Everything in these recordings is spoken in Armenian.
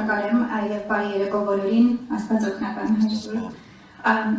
շնորհակալ եմ եւ բարի երեկո բոլորին, Աստված օգնական հաշտուր։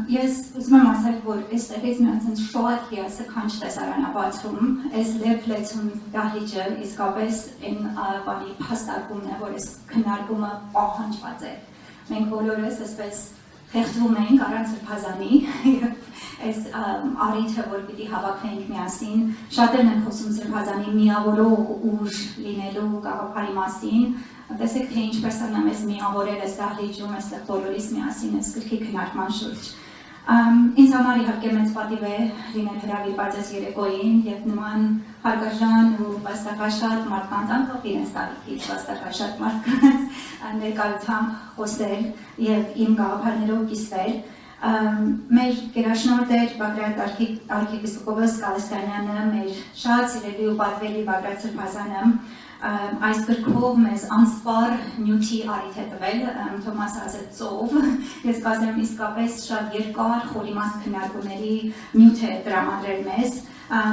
Ես ուզում եմ ասել, որ այստեղից միացած շատ հիասքանչ տեսարան է բացվում, այս լեփլեցուն դահլիճը իսկապես այն բանի փաստարկումն է, որ այս քննարկումը պահանջված է։ Մենք բոլորս այսպես խեղդվում ենք առանց սրբազանի եւ այս առիթը, որ պիտի հավաքվենք միասին, շատերն են խոսում սրբազանի միավորող ուժ լինելու գաղափարի մասին, տեսեք թե ինչպես է մեզ միավորել այս դահլիճում, այստեղ բոլորիս միասին այս գրքի քննարկման շուրջ։ Ինձ համար իհարկե մեծ պատիվ է լինել հրավիրված այս երեկոյին եւ նման հարգարժան ու վաստակաշատ մարդկանց անկախ իրենց տարիքից վաստակաշատ մարդկանց ներկայությամբ խոսել եւ իմ գաղափարներով կիսվել։ Մեր գերաշնորհ Բագրատ arczepiskopos Կալստանյանը, մեր շատ սիրելի ու պատվելի Բագրատ Սրբազանը այս գրքով մեզ անսպար նյութի առիթ է տվել, Թոմաս ասեց ծով, ես կասեմ իսկապես շատ երկար խորիմաստ քննարկումների նյութ է տրամադրել մեզ,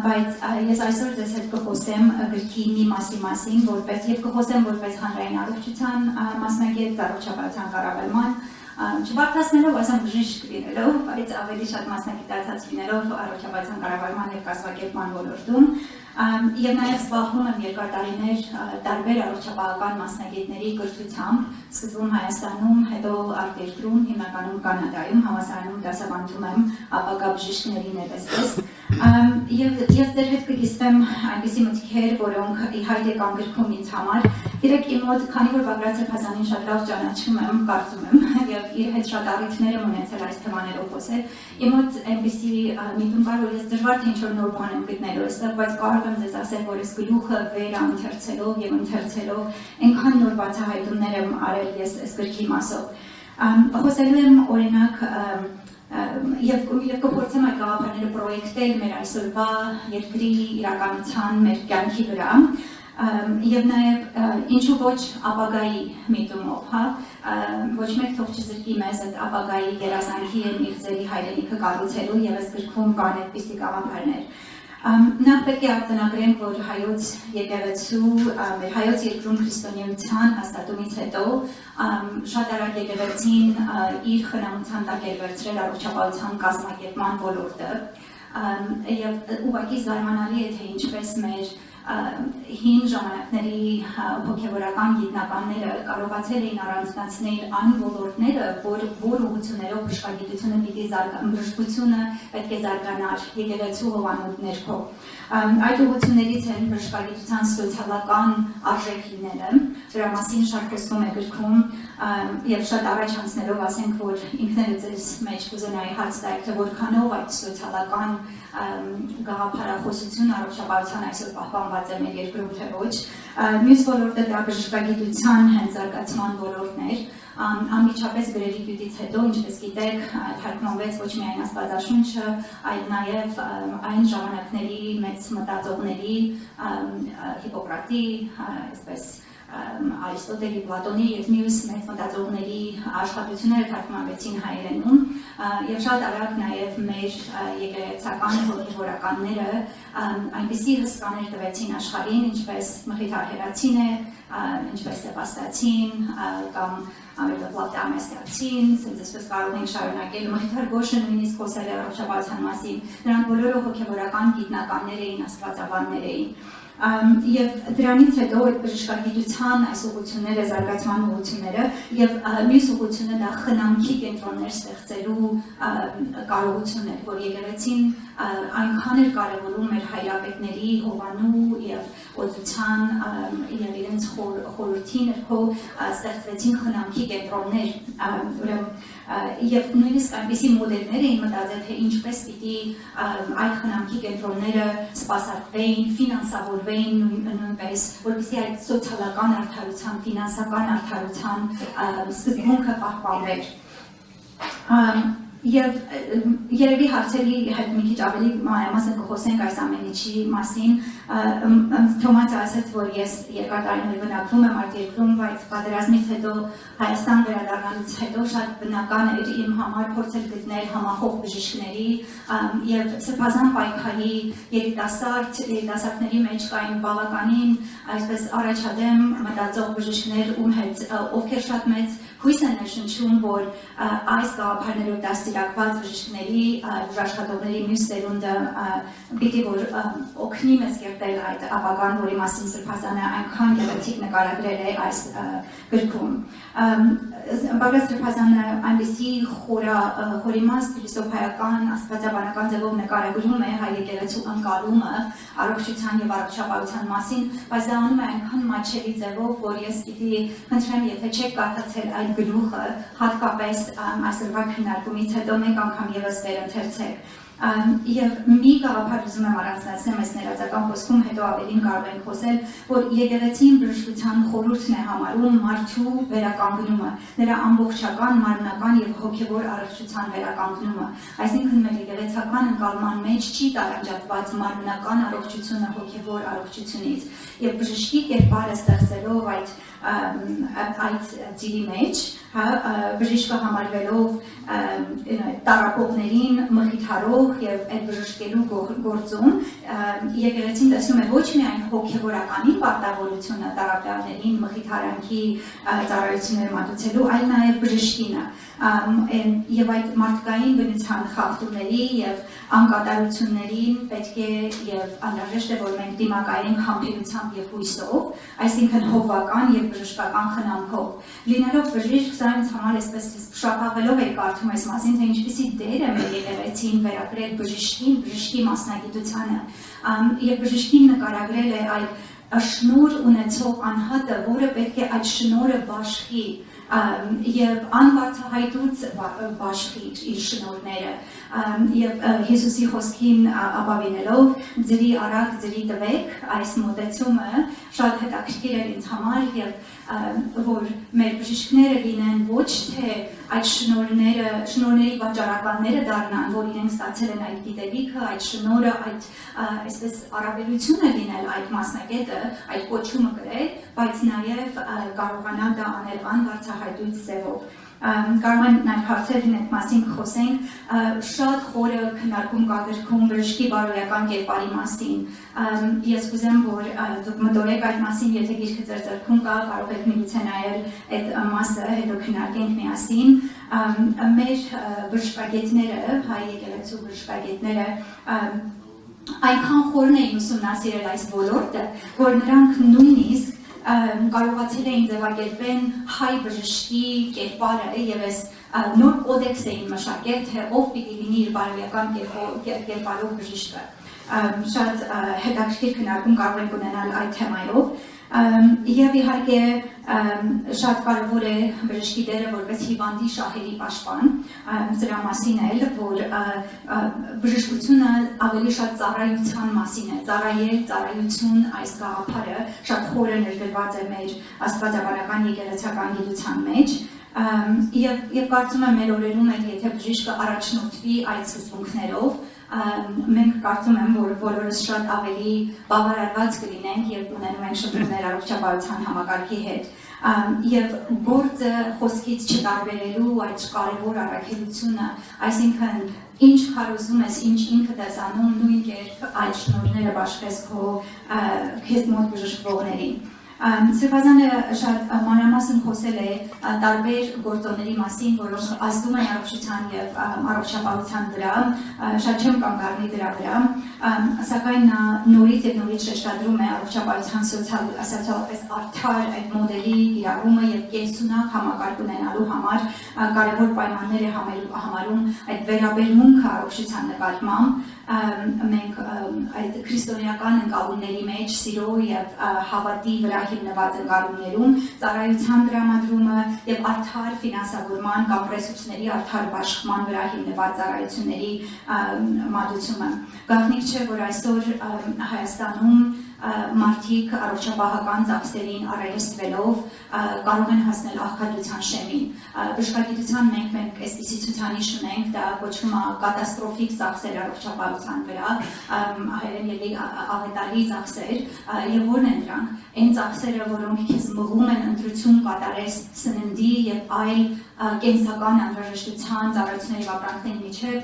բայց ես այսօր ձեզ հետ կխոսեմ գրքի մի մասի մասին, եւ կխոսեմ որպես հանրային առողջության մասնագետ, առողջապահության կառավարման, չբարձրացնելով ասեմ բժիշկ լինելով, բայց ավելի շատ մասնագիտացած լինելով առողջապահության կառավարման եւ կազմակերպման ոլորտում եւ նաեւ զբաղվում եմ երկար տարիներ տարբեր առողջապահական մասնագետների կրթությամբ, սկզբում Հայաստանում, հետո արտերկրում, հիմնականում Կանադայում, համալսարանում դասավանդում եմ ապագա բժիշկների ներկայացրած եւ ես ձեր հետ կգիսվեմ այնպիսի մտքեր, որոնք իհայտ եկան գրքում ինձ համար։ Գիտեք, իմ մոտ, քանի որ Բագրատ Սրբազանին շատ լավ ճանաչում եմ, կարծում եմ, եւ իր հետ շատ առիթներ եմ ունեցել այս թեմաներով խոսել, իմ մոտ այնպիսի միտում կար, որ ես դժվար թե ինչ-որ նոր բան եմ գտնելու այստեղ, բայց կարող եմ ձեզ ասել, որ այս գլուխը վերընթերցելով եւ ընթերցելով այնքան նոր բացահայտումներ եմ արել ես այս գրքի մասով։ Խոսելու եմ օրինակ եւ կփորձեմ այդ գաղափարները պրոյեկտել մեր այսօրվա երկրի իրականության, մեր կյանքի վրա եւ նաեւ ինչու ոչ ապագայի միտումով, հա, ոչ մեկ թող չզրկի մեզ այդ ապագայի երազանքի եւ միղձերի հայրենիքը կառուցելու եւ այս գրքում կան այդպիսի գաղափարներ։ Նախ պետք է արձանագրենք, որ հայոց եկեղեցու, մեր հայոց երկրում քրիստոնեության հաստատումից հետո շատ արագ եկեղեցին իր խնամության տակ էր վերցրել առողջապահության կազմակերպման ոլորտը եւ ուղղակի զարմանալի է թե ինչպես մեր հին ժամանակների հոգևորական գիտնականները կարողացել էին առանձնացնել այն ոլորտները, որ ուղղություններով բժշկագիտությունը բժշկությունը պետք է զարգանար եկեղեցու հովանոց ներքո։ Այդ ուղղություններից են բժշկագիտության սոցիալական արժեք լինելը, դրա մասին շատ խոսվում է գրքում եւ շատ առաջ անցնելով ասենք, որ ինքներդ ձեզ մեջ կուզենայի հարց տալ, թե որքանով այդ սոցիալական գաղափարախոսություն առողջապահության այսօր պահպանված է մեր երկրում թե ոչ։ Մյուս ոլորտը դա բժշկագիտության հենց զարգացման ոլորտն էր։ Անմիջապես գրերի դյութից հետո, ինչպես գիտեք, թարգմանվեց ոչ միայն Աստվածաշունչը, այլ նաև այն ժամանակների մեծ մտածողների, Հիպոկրատի, այսպես Արիստոտելի, Պլատոնի եւ մյուս մեծ մտածողների աշխատությունները թարգմանվեցին հայերենում եւ շատ արագ նաեւ մեր եկեղեցական հոգեվորականները այնպիսի հսկաներ տվեցին աշխարհին, ինչպես Մխիթ Արհերացին է, ինչպես Սեբաստացին կամ Պլատամեսյացին, այսպես կարող ենք շարունակել, Մխիթար Գոշը նույնիսկ խոսել է առողջապահության մասին, նրանք բոլորը հոգեվորական գիտնականներ էին, աստվածավաններ էին։ Եվ դրանից հետո այդ բժշկագիտության այս ուղղությունները, զարգացման ուղղությունները եւ մյուս ուղղությունը դա խնամքի կենտրոններ ստեղծելու կարողությունն էր, որ եկեղեցին այնքան էր կարևորում մեր հայրապետների հովանու եւ օծության եւ իրենց խորհրդի ներքո ստեղծվեցին խնամքի կենտրոններ, եւ նույնիսկ այնպիսի մոդելներ էին մտածել, թե ինչպես պիտի այդ խնամքի կենտրոնները սպասարկվեին, ֆինանսավորվեին նույնպես, որպեսզի այդ սոցիալական արդարության, ֆինանսական արդարության սկզբունքը պահպանվեր։ Եվ երևի հարցերի հետ մի քիչ ավելի մանրամասն կխոսենք այս ամեն ինչի մասին, Թոմասը ասաց, որ ես երկար տարիներ բնակվում եմ արտերկրում, բայց պատերազմից հետո Հայաստան վերադառնալուց հետո շատ բնական էր իմ համար փորձել գտնել համախոհ բժիշկների եւ սրբազան պայքարի երիտասարդների մեջ կային բավականին այսպես առաջադեմ մտածող բժիշկներ, ովքեր շատ մեծ հույս են ներշնչում, որ այս գաղափարներով դաստիարակված բժիշկների աշխատողների մյուս սերունդը պիտի որ օգնի մեզ կերտել այդ ապագան, որի մասին Սրբազանը այնքան գեղեցիկ նկարագրել է այս գրքում։ Բաղդադ Սրբազանը այնպիսի խորիմաստ փիլիսոփայական աստվածաբանական ձևով նկարագրում է հայ եկեղեցու ընկալումը առողջության եւ առողջապահության մասին, բայց դա անում է այնքան մատչելի ձևով, որ ես պիտի խնդրեմ, եթե չեք կարդացել այդ գլուխը, հատկապես այսօրվա քննարկումից հետո մեկ անգամ եւս վերընթերցեք։ Եվ մի գաղափար ուզում եմ առանձնացնել այս ներածական խոսքում, հետո ավելին կարող ենք խոսել, որ եկեղեցին բժշկության խորհուրդն է համարում մարդու վերականգնումը, նրա ամբողջական, մարմնական եւ հոգեվոր առողջության վերականգնումը։ Այսինքն մեր եկեղեցական ընկալման մեջ չի տարանջատված մարմնական առողջությունը հոգեվոր առողջությունից, եւ բժշկի կերպարը ստեղծելով այդ ծիրի մեջ, բժիշկը համարվելով տարապողներին մխիթարող եւ այդ բժշկելու գործում եկեղեցին տեսնում է ոչ միայն հոգեվորականին պարտավորությունը տարապյալներին մխիթարանքի ծառայություններ մատուցելու, այլ նաեւ բժշկինը եւ այդ մարդկային բնության խախտումների եւ անկատարություններին պետք է եւ անհրաժեշտ է որ մենք դիմակայենք համբերությամբ եւ հույսով, այսինքն հովվական եւ բժշկական խնամքով։ Լինելով բժիշկ, սա ինձ համար այսպես շապավելով էի կարդում այս մասին, թե ինչպիսի դեր է մեր եկեղեցին վերագրել բժշկին, բժշկի մասնագիտությանը եւ բժշկին նկարագրել է այդ շնոր ունեցող անհատը, որը պետք է այդ շնորը բաշխի եւ անբացահայտուց բաշխի իր շնորհները եւ Հիսուսի խոսքին ապավինելով ձրի արագ ձրի տվեք այս մոտեցումը շատ հետաքրքիր էր ինձ համար եւ որ մեր բժիշկները լինեն ոչ թե այդ շնորհների վաճառականները դառնան, որ իրենք ստացել են այդ գիտելիքը, այդ շնորհը, այդ այսպես առավելությունը լինել այդ մասնագետը, այդ կոչումը գրել, բայց նաեւ կարողանալ դա անել անբացահայտույց ձևով։ Կարող են նաև հարցերին այդ մասին խոսենք, շատ խորը քննարկում կա գրքում բժշկի բարոյական կերպարի մասին։ Ես կուզեմ, որ դուք մտորեք այդ մասին, եթե գիրքը ձեր ձեռքում կա, կարող եք միգուցե նայել այդ մասը, հետո քննարկենք միասին։ Մեր բժշկագետները, հայ եկեղեցու բժշկագետները այնքան խորն էին ուսումնասիրել այս ոլորտը, որ նրանք նույնիսկ կարողացել էին ձևակերպել հայ բժշկի կերպարը եւ այս նոր կոդեքս էին մշակել, թե ով պիտի լինի իր բարոյական կերպարով բժիշկը։ Շատ հետաքրքիր քննարկում կարող ենք ունենալ այդ թեմայով։ Եվ իհարկե շատ կարևոր է բժշկի դերը որպես հիվանդի շահերի պաշտպան, սրա մասին էլ, որ բժշկությունը ավելի շատ ծառայության մասին է, ծառայություն այս գաղափարը շատ խորը ներդրված է մեր աստվածաբանական եկեղեցական գիտության մեջ, եւ կարծում եմ մեր օրերում էլ եթե բժիշկը առաջնորդվի այդ սկզբունքներով, մենք կարծում եմ, որ բոլորս շատ ավելի բավարարված կլինենք եւ ունենում ենք շփումներ առողջապահության համակարգի հետ եւ գործը խոսքից չտարբերելու այդ կարևոր առաքելությունը, այսինքն ինչ քարոզում ես, ինչ ինքդ ես անում, նույն կերպ այդ շնորհները բաշխես քեզ մոտ բժշկվողներին։ Սրբազանը շատ մանրամասն խոսել է տարբեր գործոնների մասին, որոնք ազդում են առողջության եւ առողջապահության վրա, շատ չեմ կանգ առնի դրա վրա, սակայն նա նորից եւ նորից շեշտադրում է առողջապահության սոցիալապես արդար այդ մոդելի կիրառումը եւ կենսունակ համակարգ ունենալու համար կարևոր պայմաններ է համարում այդ վերաբերմունքը առողջության նկատմամբ, մենք այդ քրիստոնեական ընկալումների մեջ սիրո եւ հավատի վրա հիմնված ընկալումներում ծառայության տրամադրումը եւ արդար ֆինանսավորման կամ ռեսուրսների արդար բաշխման վրա հիմնված ծառայությունների մատուցումը։ Գաղտնիք չէ, որ այսօր Հայաստանում մարդիկ առողջապահական ծախսերին առերեսվելով կարող են հասնել աղքատության շեմին։ Բժշկագիտության մենք այսպիսի ցուցանիշ ունենք, դա կոչվում է կատաստրոֆիկ ծախսեր առողջապահության վրա, հայերեն աղետալի ծախսեր, եւ որն են դրանք։ Այն ծախսերը, որոնք քեզ մղում են ընտրություն կատարես սննդի եւ այլ կենսական անհրաժեշտության ծառայությունների եւ ապրանքների միջև,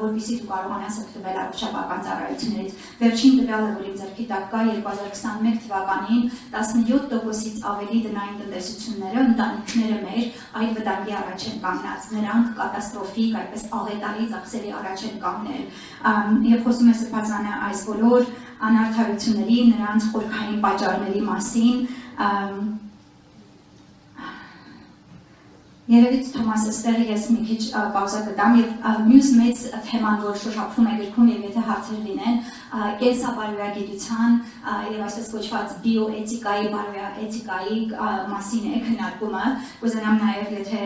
որովհետեւ դու կարողանաս օգտվել առողջապահական ծառայություններից։ Վերջին տվյալը, որ իմ ձեռքի տակ կա 2021 թվականին 17%-ից ավելի դնային տնտեսությունները, ընտանիքները մեր այդ վտանգի առաջ են կանգնած, նրանք կատաստրոֆիկ, այդպես աղետալի ծախսերի առաջ են կանգնել։ Եվ խոսում է Սրբազանը այս բոլոր անարդարությունների, նրանց խորքային պատճառների մասին։ Երևի Թոմասը ստեղ ես մի քիչ պաուզա կտամ եւ մյուս մեծ թեման, որ շոշափվում է գրքում եւ եթե հարցեր լինեն, կենսաբարոյագիտության եւ այսպես կոչված բիոէթիկայի, բարոյաէթիկայի մասին է քննարկումը։ Կուզենամ նաեւ եթե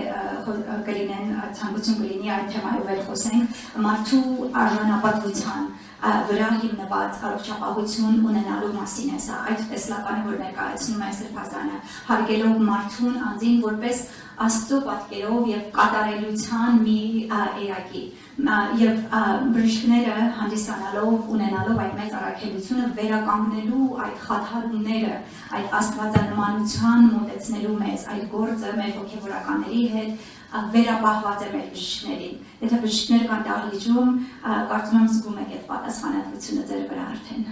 կլինեն ցանկություն կլինի այդ թեմայով էլ խոսենք, մարդու արժանապատվության վրա հիմնված առողջապահություն ունենալու մասին է սա այդ տեսլականը, որ ներկայացնում է Սրբազանը, հարգելով մարդուն անձին որպես Աստծո պատկերով եւ կատարելության մի երակի եւ բժիշկները հանդիսանալով ունենալով այդ մեծ առաքելությունը վերականգնելու այդ խաթարումները, այդ աստվածանմանության մոտեցնելու մեզ այդ գործը մեր հոգեվորականների հետ վերապահված է մեր բժիշկներին։ Եթե բժիշկներ կան դահլիճում, կարծում եմ զգում եք այդ պատասխանատվությունը ձեր վրա արդեն։